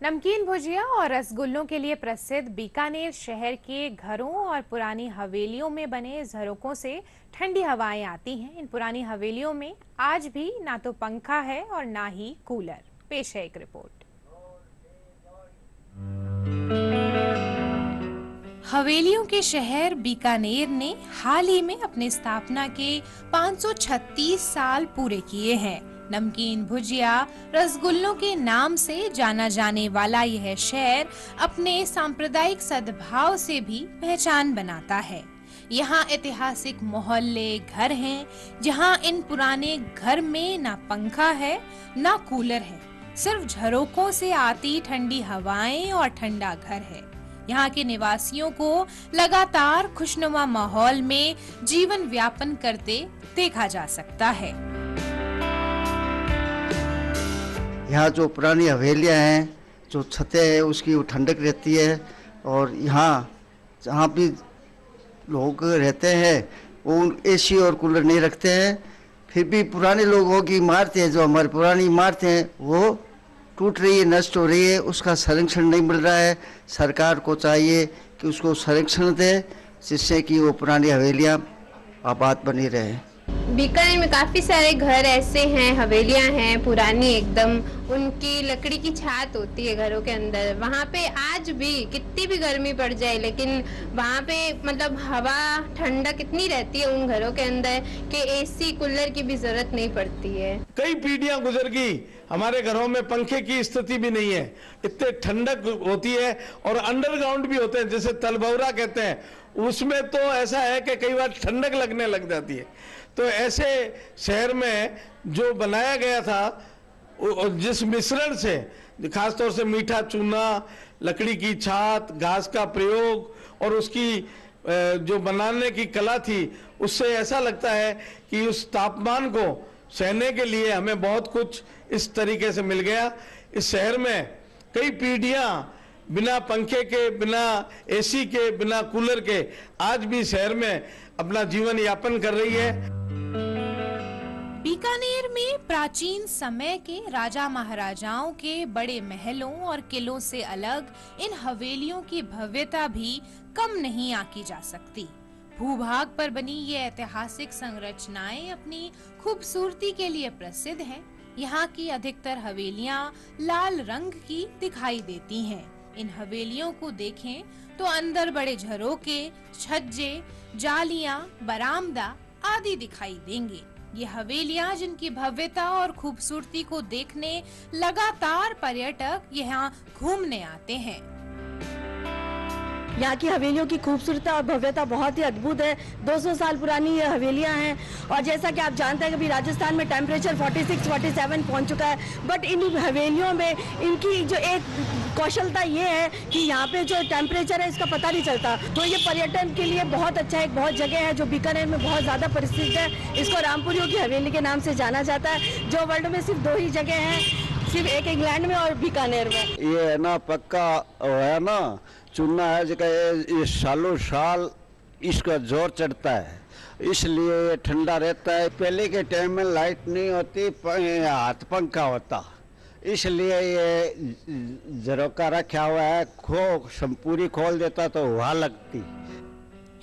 नमकीन भुजिया और रसगुल्लों के लिए प्रसिद्ध बीकानेर शहर के घरों और पुरानी हवेलियों में बने झरोकों से ठंडी हवाएं आती हैं। इन पुरानी हवेलियों में आज भी ना तो पंखा है और ना ही कूलर। पेश है एक रिपोर्ट। हवेलियों के शहर बीकानेर ने हाल ही में अपनी स्थापना के 536 साल पूरे किए हैं। नमकीन भुजिया रसगुल्लों के नाम से जाना जाने वाला यह शहर अपने सांप्रदायिक सद्भाव से भी पहचान बनाता है। यहाँ ऐतिहासिक मोहल्ले घर हैं, जहाँ इन पुराने घर में ना पंखा है ना कूलर है, सिर्फ झरोकों से आती ठंडी हवाएं और ठंडा घर है। यहाँ के निवासियों को लगातार खुशनुमा माहौल में जीवन व्यापन करते देखा जा सकता है। यहाँ जो पुरानी हवेलियाँ हैं, जो छतें हैं, उसकी ठंडक रहती है। और यहाँ जहाँ भी लोग रहते हैं वो एसी और कूलर नहीं रखते हैं, फिर भी पुराने लोगों की इमारतें हैं, जो हमारी पुरानी इमारतें हैं, वो टूट रही है, नष्ट हो रही है। उसका संरक्षण नहीं मिल रहा है। सरकार को चाहिए कि उसको संरक्षण दे, जिससे कि वो पुरानी हवेलियाँ आबाद बनी रहे। बीकानेर में काफी सारे घर ऐसे हैं, हवेलियां हैं पुरानी एकदम, उनकी लकड़ी की छत होती है घरों के अंदर। वहाँ पे आज भी कितनी भी गर्मी पड़ जाए, लेकिन वहाँ पे मतलब हवा ठंडक इतनी रहती है उन घरों के अंदर कि एसी कूलर की भी जरूरत नहीं पड़ती है। कई पीढ़ियां गुजर गई, हमारे घरों में पंखे की स्थिति भी नहीं है, इतने ठंडक होती है। और अंडरग्राउंड भी होते हैं, जैसे तलबौरा कहते हैं, उसमें तो ऐसा है कि कई बार ठंडक लगने लग जाती है। तो ऐसे शहर में जो बनाया गया था, जिस मिश्रण से, खासतौर से मीठा चूना, लकड़ी की छात, घास का प्रयोग और उसकी जो बनाने की कला थी, उससे ऐसा लगता है कि उस तापमान को सहने के लिए हमें बहुत कुछ इस तरीके से मिल गया। इस शहर में कई पीढ़ियां बिना पंखे के, बिना एसी के, बिना कूलर के आज भी शहर में अपना जीवन यापन कर रही है। बीकानेर में प्राचीन समय के राजा महाराजाओं के बड़े महलों और किलों से अलग इन हवेलियों की भव्यता भी कम नहीं आंकी जा सकती। भूभाग पर बनी ये ऐतिहासिक संरचनाएं अपनी खूबसूरती के लिए प्रसिद्ध हैं। यहाँ की अधिकतर हवेलियां लाल रंग की दिखाई देती हैं। इन हवेलियों को देखें तो अंदर बड़े झरोके, छज्जे, जालियां, बरामदा आदि दिखाई देंगे। ये हवेलियां जिनकी भव्यता और खूबसूरती को देखने लगातार पर्यटक यहाँ घूमने आते हैं। यहाँ की हवेलियों की खूबसूरती और भव्यता बहुत ही अद्भुत है। 200 साल पुरानी ये हवेलियाँ हैं और जैसा कि आप जानते हैं कि अभी राजस्थान में टेम्परेचर 46-47 पहुँच चुका है, बट इन हवेलियों में इनकी जो एक कौशलता ये है कि यहाँ पे जो टेम्परेचर है इसका पता नहीं चलता। तो ये पर्यटन के लिए बहुत अच्छा एक बहुत जगह है जो बीकानेर में बहुत ज़्यादा प्रसिद्ध है। इसको रामपुरियों की हवेली के नाम से जाना जाता है, जो वर्ल्ड में सिर्फ 2 ही जगह हैं, सिर्फ एक इंग्लैंड में और बीकानेर में। ये है ना पक्का है ना चूना है, जो ये सालों साल इसका जोर चढ़ता है, इसलिए ये ठंडा रहता है। पहले के टाइम में लाइट नहीं होती, हाथ पंखा होता, इसलिए ये झरोका रखा हुआ है। पूरी खोल देता तो हवा लगती।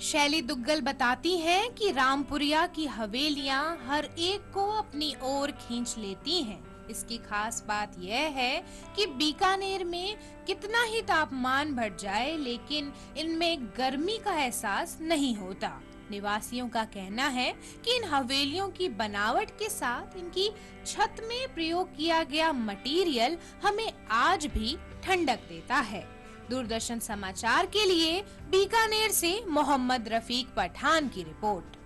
शैली दुग्गल बताती हैं कि रामपुरिया की हवेलियां हर एक को अपनी ओर खींच लेती हैं। इसकी खास बात यह है कि बीकानेर में कितना ही तापमान बढ़ जाए, लेकिन इनमें गर्मी का एहसास नहीं होता। निवासियों का कहना है कि इन हवेलियों की बनावट के साथ इनकी छत में प्रयोग किया गया मटेरियल हमें आज भी ठंडक देता है। दूरदर्शन समाचार के लिए बीकानेर से मोहम्मद रफीक पठान की रिपोर्ट।